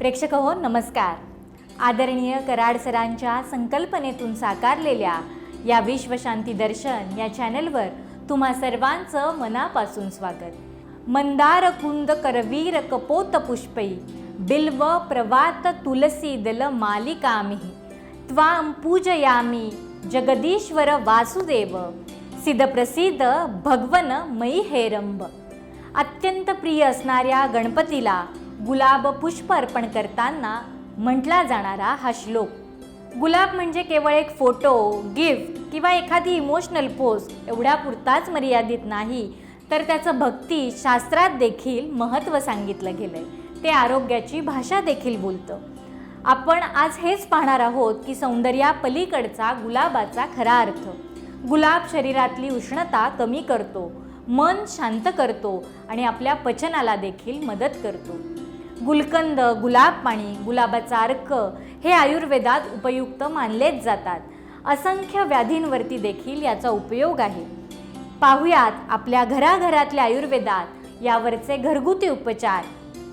प्रेक्षक हो नमस्कार. आदरणीय कराड सरांच्या संकल्पनेतून साकारलेल्या या विश्वशांती दर्शन या चॅनलवर तुम्हा सर्वांचं मनापासून स्वागत. मंदार कुंद करवीर कपोत पुष्पै बिल्व प्रवात तुलसी दल मालिकामिहि त्वां पूजयामि जगदीश्वर वासुदेव सिद्धप्रसिद्ध भगवन मयी हेरंब. अत्यंत प्रिय असणाऱ्या गणपतीला गुलाब पुष्प अर्पण करताना म्हटला जाणारा हा श्लोक. गुलाब म्हणजे केवळ एक फोटो, गिफ्ट किंवा एखादी इमोशनल पोस्ट एवढ्यापुरताच मर्यादित नाही, तर त्याचं भक्ती शास्त्रात देखील महत्त्व सांगितलं गेलंय. ते आरोग्याची भाषा देखील बोलतं. आपण आज हेच पाहणार आहोत की सौंदर्यापलीकडचा गुलाबाचा खरा अर्थ. गुलाब शरीरातली उष्णता कमी करतो, मन शांत करतो आणि आपल्या पचनाला देखील मदत करतो. गुलकंद, गुलाब पाणी, गुलाबाचा अर्क हे आयुर्वेदात उपयुक्त मानलेच जातात. असंख्य व्याधींवरती देखील याचा उपयोग आहे. पाहुयात आपल्या घराघरातल्या आयुर्वेदात यावरचे घरगुती उपचार.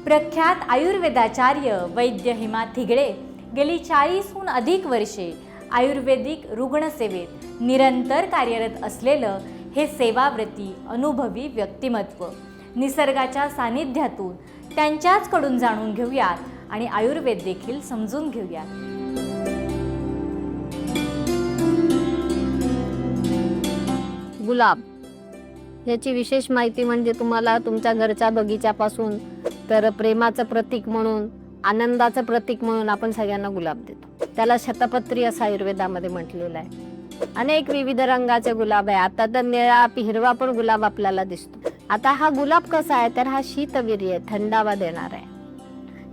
प्रख्यात आयुर्वेदाचार्य वैद्य हेमा थिगडे गेली 40हून अधिक वर्षे आयुर्वेदिक रुग्णसेवेत निरंतर कार्यरत असलेलं हे सेवाव्रती अनुभवी व्यक्तिमत्व. निसर्गाच्या सानिध्यातून त्यांच्याचकडून जाणून घेऊयात आणि आयुर्वेद देखील समजून घेऊयात. गुलाब याची विशेष माहिती म्हणजे तुम्हाला तुमच्या घरच्या बगीच्यापासून तर प्रेमाचं प्रतीक म्हणून, आनंदाचं प्रतीक म्हणून आपण सगळ्यांना गुलाब देतो. त्याला शतपत्री असं आयुर्वेदामध्ये म्हटलेलं आहे. अनेक विविध रंगाचे गुलाब आहे. आता तर निळा हिरवा पण गुलाब आपल्याला दिसतो. आता हा गुलाब कसा आहे तर हा शीतवीर्य आहे, थंडावा देणार आहे.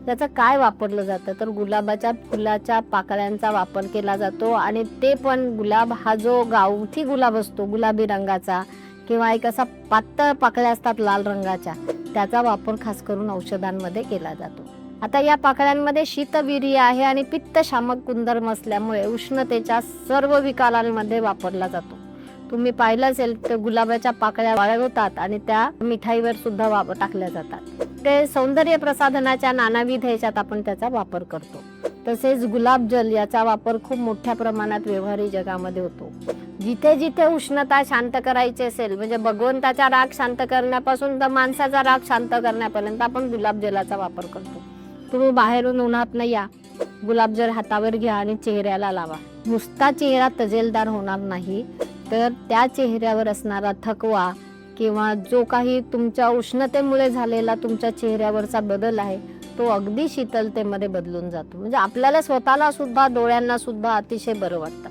त्याचं काय वापरलं जातं तर गुलाबाच्या फुलाच्या पाकळ्यांचा वापर केला जातो. आणि ते पण गुलाब हा जो गावठी गुलाब असतो गुलाबी रंगाचा किंवा एक असा पातळ पाकळ्या असतात लाल रंगाच्या, त्याचा वापर खास करून औषधांमध्ये केला जातो. आता या पाकळ्यांमध्ये शीतवीर्य आहे आणि पित्तशामक गुणधर्म असल्यामुळे उष्णतेच्या सर्व विकारांमध्ये वापरला जातो. तुम्ही पाहिलं असेल तर गुलाबाच्या पाकळ्या वाळवतात आणि त्या मिठाईवर सुद्धा टाकल्या जातात. ते सौंदर्य प्रसाधनाच्या नानाविध ह्याच्यात आपण त्याचा वापर करतो. तसेच गुलाबजल याचा वापर खूप मोठ्या प्रमाणात व्यवहारी जगामध्ये होतो. जिथे जिथे उष्णता शांत करायची असेल, म्हणजे भगवंताचा राग शांत करण्यापासून तर माणसाचा राग शांत करण्यापर्यंत आपण गुलाबजलाचा वापर करतो. तुम्ही बाहेरून उन्हात या, गुलाबजल हातावर घ्या आणि चेहऱ्याला लावा. नुसता चेहरा तजेलदार होणार नाही, तर त्या चेहऱ्यावर असणारा थकवा किंवा जो काही तुमच्या उष्णतेमुळे झालेला तुमच्या चेहऱ्यावरचा बदल आहे तो अगदी शीतलतेमध्ये बदलून जातो. म्हणजे आपल्याला स्वतःला सुद्धा, डोळ्यांना सुद्धा अतिशय बरं वाटतं.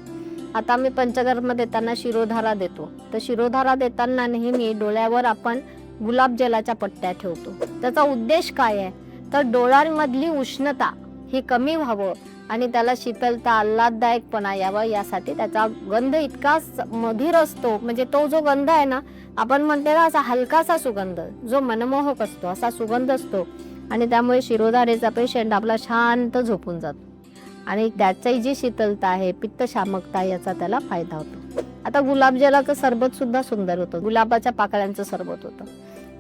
आता मी पंचकर्म देताना शिरोधारा देतो, तर शिरोधारा देताना नेहमी डोळ्यावर आपण गुलाबजलाच्या पट्ट्या ठेवतो. त्याचा उद्देश काय आहे तर डोळ्यांमधली उष्णता ही कमी व्हावं आणि त्याला शीतलता, आल्हाददायकपणा यावं यासाठी. त्याचा गंध इतका मधुर असतो, म्हणजे तो जो गंध आहे ना, आपण म्हणते ना असा हलकासा सुगंध जो मनमोहक असतो, असा सुगंध असतो. आणि त्यामुळे शिरोधारेचा पेशंट आपला शांत झोपून जातो आणि त्याची जी शीतलता आहे, पित्तशामकता, याचा त्याला फायदा होतो. आता गुलाबजलाचं सरबत सुद्धा सुंदर होतं. गुलाबाच्या पाकळ्यांचं सरबत होतं.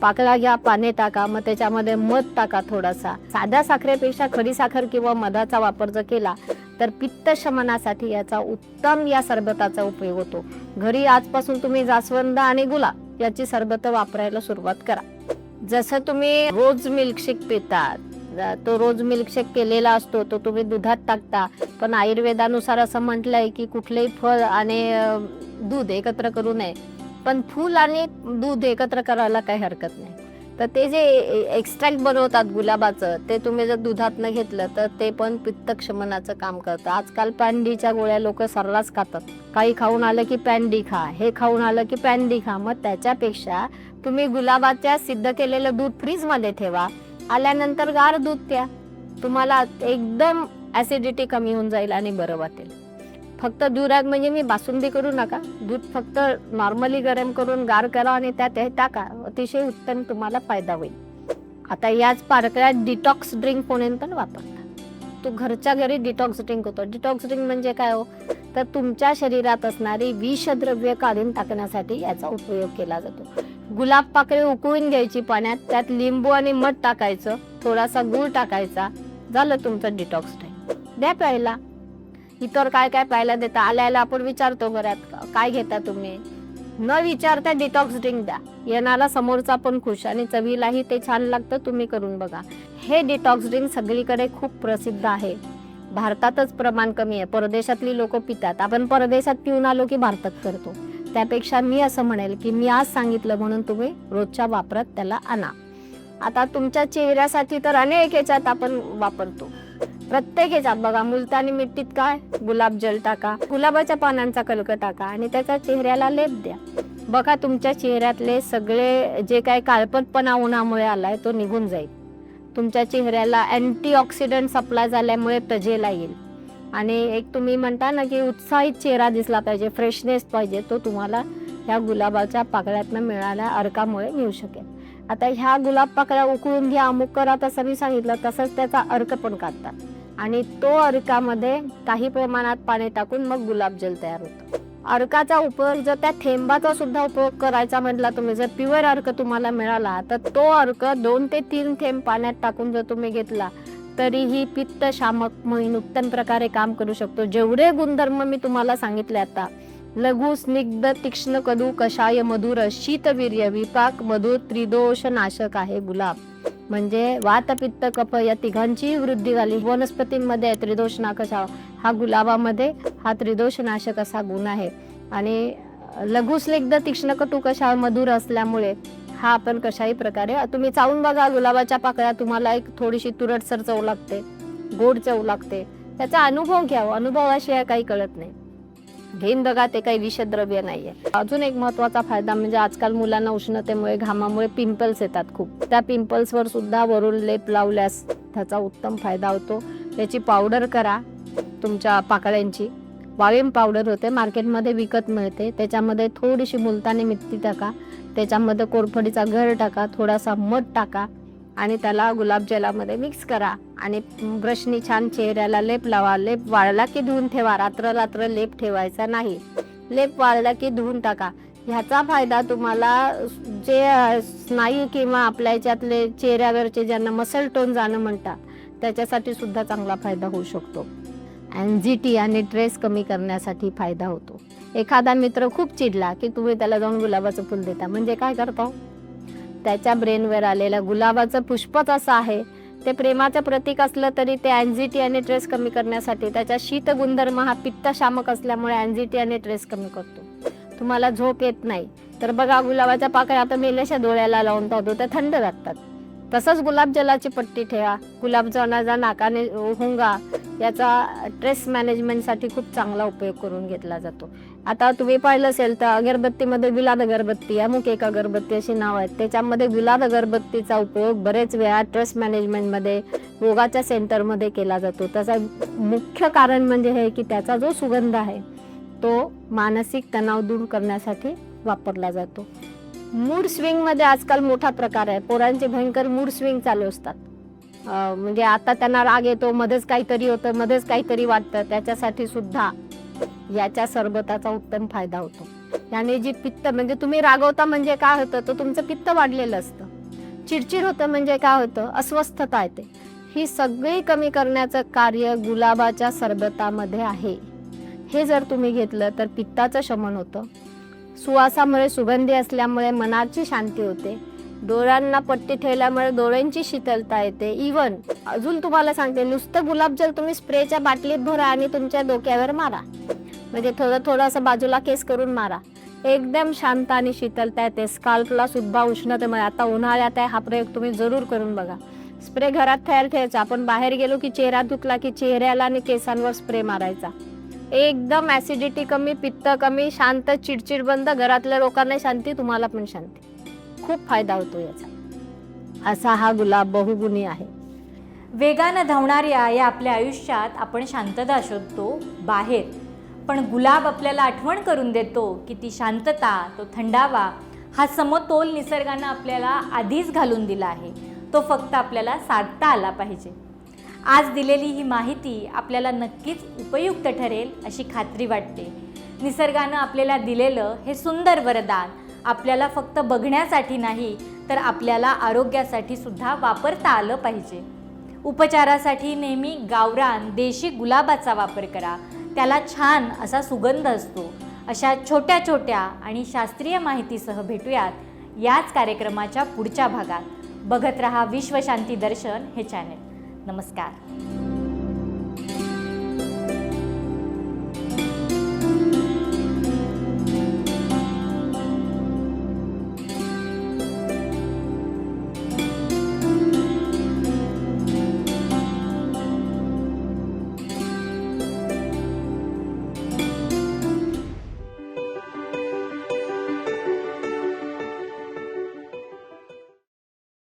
पाकळ्या घ्या, पाणी टाका, मग त्याच्यामध्ये मध टाका थोडासा. साध्या साखरेपेक्षा खडी साखर किंवा मधाचा वापर जर केला तर पित्त शमनासाठी याचा उत्तम या सरबताचा उपयोग होतो. घरी आजपासून तुम्ही जास्वंद आणि गुलाब याची सरबत वापरायला सुरुवात करा. जसं तुम्ही रोज मिल्कशेक पितात, तो रोज मिल्कशेक केलेला असतो, तो तुम्ही दुधात टाकता. पण आयुर्वेदानुसार असं म्हटलंय की कुठलेही फळ आणि दूध एकत्र करू नये, पण फूल आणि दूध एकत्र करायला काही हरकत नाही. तर ते जे एक्स्ट्रॅक्ट बनवतात गुलाबाचं, ते तुम्ही जर दुधात न घेतलं तर ते पण पित्तक्षमनाचं काम करतं. आजकाल पॅन्डीच्या गोळ्या लोक सर्रास खातात. काही खाऊन आलं की पॅन्डी खा, हे खाऊन आलं की पॅन्डी खा. मग त्याच्यापेक्षा तुम्ही गुलाबाच्या सिद्ध केलेलं दूध फ्रीजमध्ये ठेवा, आल्यानंतर गार दूध प्या. तुम्हाला एकदम ऍसिडिटी कमी होऊन जाईल आणि बरं वाटेल. फक्त दुधात म्हणजे मी बासुंदी करू नका, दूध फक्त नॉर्मली गरम करून गार करा आणि त्यात हे टाका, अतिशय उत्तम तुम्हाला फायदा होईल. आता याच पारकळ्या डिटॉक्स ड्रिंक म्हणून पण वापरतात. तो घरच्या घरी डिटॉक्स ड्रिंक होतो. डिटॉक्स ड्रिंक म्हणजे काय हो तर तुमच्या शरीरात असणारी विषद्रव्य काढून टाकण्यासाठी याचा उपयोग केला जातो. गुलाब पाकळी उकळून घ्यायची पाण्यात, त्यात लिंबू आणि मध टाकायचं, थोडासा गूळ टाकायचा झालं तुमचं डिटॉक्स ड्रिंक. द्या प्यायला. इतर काय काय प्यायला देता, आल्याला आपण विचारतो घरात काय घेता तुम्ही, न विचारता डिटॉक्स ड्रिंक द्या. येणारा समोरचा पण खुश आणि चवीलाही ते छान लागतं. तुम्ही करून बघा. हे डिटॉक्स ड्रिंक सगळीकडे खूप प्रसिद्ध आहे. भारतातच प्रमाण कमी आहे. परदेशातली लोक पितात. आपण परदेशात पिऊन आलो की भारतात करतो. त्यापेक्षा मी असं म्हणेल की मी आज सांगितलं म्हणून तुम्ही रोजच्या वापरात त्याला आणा. आता तुमच्या चेहऱ्यासाठी तर अनेक ह्याच्यात आपण वापरतो. प्रत्येक ह्याच्यात बघा, मुलतानी मिट्टीत काय गुलाबजल टाका, गुलाबाच्या पानांचा कलक टाका आणि त्याच्या चेहऱ्याला लेप द्या. बघा तुमच्या चेहऱ्यातले सगळे जे काय काळपटपणा उन्हामुळे आलाय तो निघून जाईल. तुमच्या चेहऱ्याला अँटीऑक्सिडंट सप्लाय झाल्यामुळे तजेला येईल आणि एक तुम्ही म्हणता ना की उत्साहित चेहरा दिसला पाहिजे, फ्रेशनेस पाहिजे, तो तुम्हाला ह्या गुलाबाच्या पाकळ्यातनं मिळाल्या अर्कामुळे मिळू शकेल. आता ह्या गुलाब पाकळ्या उकळून घ्या, अमुक करा, तसं मी सांगितलं तसंच त्याचा अर्क पण काढतात आणि तो अर्कामध्ये काही प्रमाणात पाणी टाकून मग गुलाबजल तयार होतं. अर्काचा उपयोग जर त्या थेंबाचा सुद्धा उपयोग करायचा म्हटला तुम्ही, जर प्युअर अर्क तुम्हाला मिळाला तर तो अर्क 2 ते 3 थेंब पाण्यात टाकून जर तुम्ही घेतला तरीही पित्त शामक म्हणून उत्तम प्रकारे काम करू शकतो. जेवढे गुणधर्म मी तुम्हाला सांगितले आता, लघु स्निग्ध तीक्ष्ण कडू कषाय मधुर शीतवीर्य विपाक मधुर त्रिदोष नाशक आहे गुलाब. म्हणजे वात पित्त कफ या तिघांची वृद्धी झाली. वनस्पतींमध्ये त्रिदोष नाशक, हा गुलाबामध्ये हा त्रिदोष नाशक असा गुण आहे. आणि लघु स्निग्ध तीक्ष्ण कटू कषाय मधुर असल्यामुळे हा आपण कशाही प्रकारे तुम्ही चावून बघा गुलाबाच्या पाकळ्या, तुम्हाला एक थोडीशी तुरटसर चव लागते, गोड चव लागते. त्याचा अनुभव घ्यावा. अनुभवाशिवाय काही कळत नाही. घेऊन बघा, ते काही विषद्रव्य नाहीये. अजून एक महत्वाचा फायदा म्हणजे आजकाल मुलांना उष्णतेमुळे घामामुळे पिंपल्स येतात खूप. त्या पिंपल्सवर सुद्धा वरून लेप लावल्यास त्याचा उत्तम फायदा होतो. त्याची पावडर करा तुमच्या पाकळ्यांची. वाळिंब पावडर होते, मार्केटमध्ये विकत मिळते. त्याच्यामध्ये थोडीशी मुलतानी मिट्टी टाका, त्याच्यामध्ये कोरफडीचा गर टाका, थोडासा मध टाका आणि त्याला गुलाबजलामध्ये मिक्स करा आणि ब्रशनी छान चेहऱ्याला लेप लावा. लेप वाळला की धुवून ठेवा. रात्र लेप ठेवायचा नाही. लेप वाळला की धुवून टाका. ह्याचा फायदा तुम्हाला जे स्नायू किंवा आपल्या याच्यातले चेहऱ्यावरचे ज्यांना मसल टोन जाणं म्हणतात त्याच्यासाठी सुद्धा चांगला फायदा होऊ शकतो. अँझिटी आणि स्ट्रेस कमी करण्यासाठी फायदा होतो. एखादा मित्र खूप चिडला की तुम्ही त्याला जाऊन गुलाबाचं फुल देता, म्हणजे काय करता? त्याच्या ब्रेनवर आलेलं गुलाबाचं पुष्पच असं आहे, ते प्रेमाचं प्रतीक असलं तरी ते अँझिटी आणि स्ट्रेस कमी करण्यासाठी, त्याच्या शीत गुणधर्म हा पित्तशामक असल्यामुळे अँझिटी आणि स्ट्रेस कमी करतो. तुम्हाला झोप येत नाही तर बघा, गुलाबाच्या पाकळ्या आता मेल्याच्या डोळ्याला लावून पाहतो त्या थंड लागतात. तसंच गुलाबजलाची पट्टी ठेवा. गुलाबजलाचा नाकाने हुंगा याचा स्ट्रेस मॅनेजमेंटसाठी खूप चांगला उपयोग करून घेतला जातो. आता तुम्ही पाहिलं असेल तर अगरबत्तीमध्ये गुलाब अगरबत्ती, अमुक एक अगरबत्ती अशी नाव आहेत. त्याच्यामध्ये गुलाब अगरबत्तीचा उपयोग बरेच वेळा स्ट्रेस मॅनेजमेंटमध्ये, योगाच्या सेंटरमध्ये केला जातो. त्याचं मुख्य कारण म्हणजे हे की त्याचा जो सुगंध आहे तो मानसिक तणाव दूर करण्यासाठी वापरला जातो. मूड स्विंगमध्ये आजकाल मोठा प्रकार आहे. पोरांचे भयंकर मूड स्विंग चालू असतात. म्हणजे आता त्यांना राग येतो, मध्येच काहीतरी होतं, मध्येच काहीतरी वाटतं. त्याच्यासाठी सुद्धा याच्या सरबताचा उत्तम फायदा होतो. याने जी पित्त, म्हणजे तुम्ही रागवता म्हणजे काय होतं, तर तुमचं पित्त वाढलेलं असतं. चिडचिड होतं म्हणजे काय होतं, अस्वस्थता येते. ही सगळी कमी करण्याचं कार्य गुलाबाच्या सरबतामध्ये आहे. हे जर तुम्ही घेतलं तर पित्ताचं शमन होतं. सुवासामुळे, सुगंधी असल्यामुळे मनाची शांती होते. डोळ्यांना पट्टी ठेवल्यामुळे डोळ्यांची शीतलता येते. इवन अजून तुम्हाला सांगते, नुसतं गुलाबजल तुम्ही स्प्रेच्या बाटलीत भरा आणि तुमच्या डोक्यावर मारा, म्हणजे थोडं असं बाजूला केस करून मारा, एकदम शांत आणि शीतलता येते. स्काल्पला सुद्धा उष्णतेमुळे, आता उन्हाळ्यात आहे, हा प्रयोग तुम्ही जरूर करून बघा. स्प्रे घरात तयार ठेवायचा. आपण बाहेर गेलो की चेहरा धुतला की चेहऱ्याला आणि केसांवर स्प्रे मारायचा. एकदम ऍसिडिटी कमी, पित्त कमी, शांत, चिडचिड बंद, घरातल्या लोकांना शांती, तुम्हाला पण शांती. खूप फायदा होतो याचा. असा हा गुलाब बहुगुणी आहे. वेगानं धावणाऱ्या या आपल्या आयुष्यात आपण शांतता शोधतो बाहेर, पण गुलाब आपल्याला आठवण करून देतो की ती शांतता, तो थंडावा, हा समतोल निसर्गानं आपल्याला आधीच घालून दिला आहे. तो फक्त आपल्याला साधता आला पाहिजे. आज दिलेली ही माहिती आपल्याला नक्कीच उपयुक्त ठरेल अशी खात्री वाटते. निसर्गानं आपल्याला दिलेलं हे सुंदर वरदान आपल्याला फक्त बघण्यासाठी नाही तर आपल्याला आरोग्यासाठी सुद्धा वापरता आलं पाहिजे. उपचारासाठी नेहमी गावरान देशी गुलाबाचा वापर करा, त्याला छान असा सुगंध असतो. अशा छोट्या छोट्या आणि शास्त्रीय माहितीसह भेटूयात याच कार्यक्रमाच्या पुढच्या भागात. बघत रहा विश्वशांती दर्शन हे चॅनल. नमस्कार.